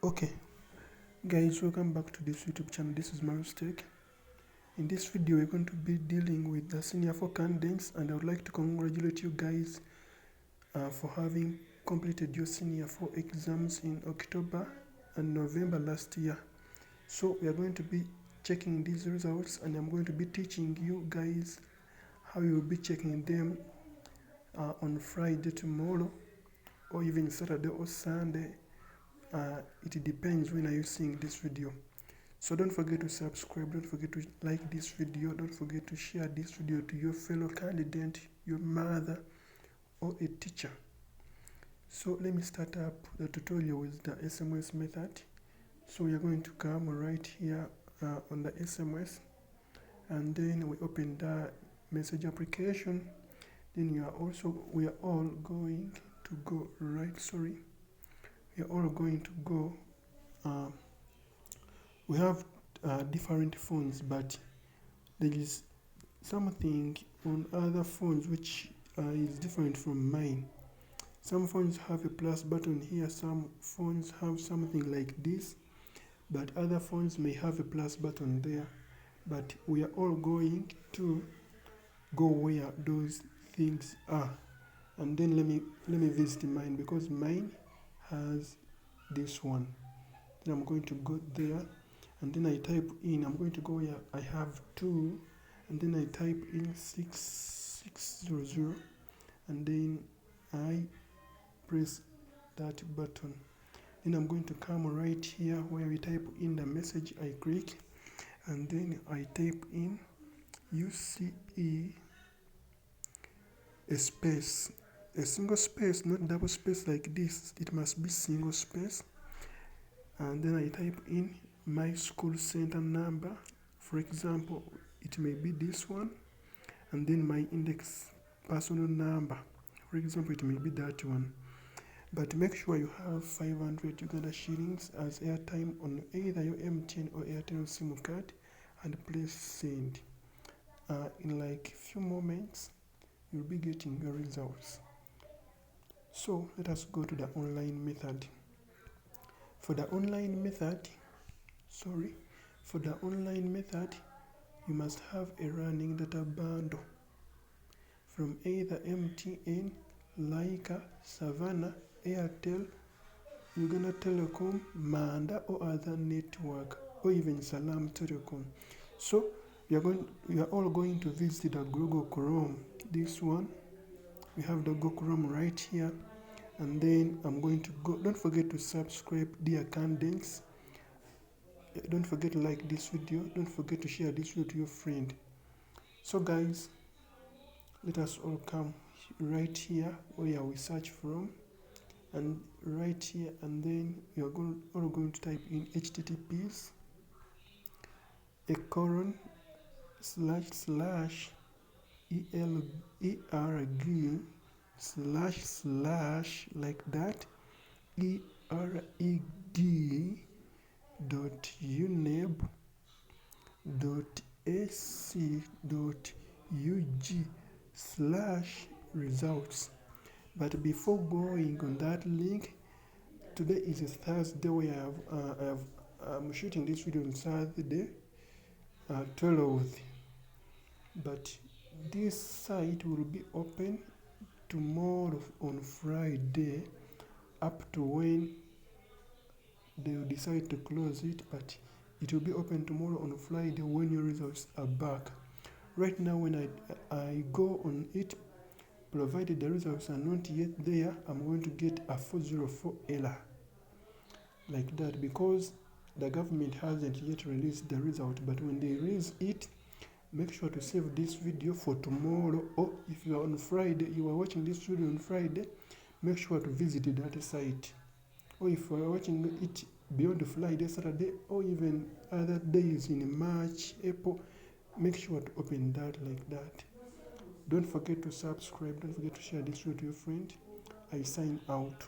Okay guys, welcome back to this YouTube channel. This is Mario's Tech. In this video we're going to be dealing with the senior 4 candidates, and I would like to congratulate you guys for having completed your senior 4 exams in October and November last year. So we are going to be checking these results, and I'm going to be teaching you guys how you will be checking them on Friday tomorrow, or even Saturday or Sunday. It depends when are you seeing this video. So don't forget to subscribe, don't forget to like this video, don't forget to share this video to your fellow candidate, your mother, or a teacher. So let me start up the tutorial with the SMS method. So we are going to come right here on the SMS, and then we open the message application. Then we are all going to go we have different phones, but there is something on other phones which is different from mine. Some phones have a plus button here, some phones have something like this, but other phones may have a plus button there. But we are all going to go where those things are, and then let me visit mine, because mine has this one. Then I'm going to go there, and then I type in, I'm going to go where I have 2, and then I type in 6600, and then I press that button. Then I'm going to come right here where we type in the message. I click, and then I type in UCE, a space, a single space, not double space like this. It must be single space. And then I type in my school center number. For example, it may be this one, and then my index personal number. For example, it may be that one. But make sure you have 500 Uganda shillings as airtime on either your MTN or Airtel SIM card, and please send. In like a few moments, you'll be getting your results. So let us go to the online method. For the online method, you must have a running data bundle from either MTN, Laika, Savannah, Airtel, Uganda Telecom, Manda, or other network, or even Salam Telecom. So we are all going to visit the Google Chrome. This one, we have the Google Chrome right here, and then I'm going to go. Don't forget to subscribe, dear candidates. Don't forget to like this video. Don't forget to share this video to your friend. So guys, let us all come right here where we search from, and right here, and then we are all going to type in https //erg/ like that ereg.uneb.ac.ug/results. But before going on that link, today is a Thursday where I'm shooting this video on Saturday, 12th. But this site will be open tomorrow on Friday, up to when they will decide to close it, but it will be open tomorrow on Friday when your results are back. Right now, when I go on it, provided the results are not yet there, I'm going to get a 404 error like that, because the government hasn't yet released the result. But when they release it, make sure to save this video for tomorrow, or if you are on Friday, you are watching this video on Friday, make sure to visit that site. Or if you are watching it beyond Friday, Saturday, or even other days in March, April, make sure to open that like that. Don't forget to subscribe, don't forget to share this video to your friend. I sign out.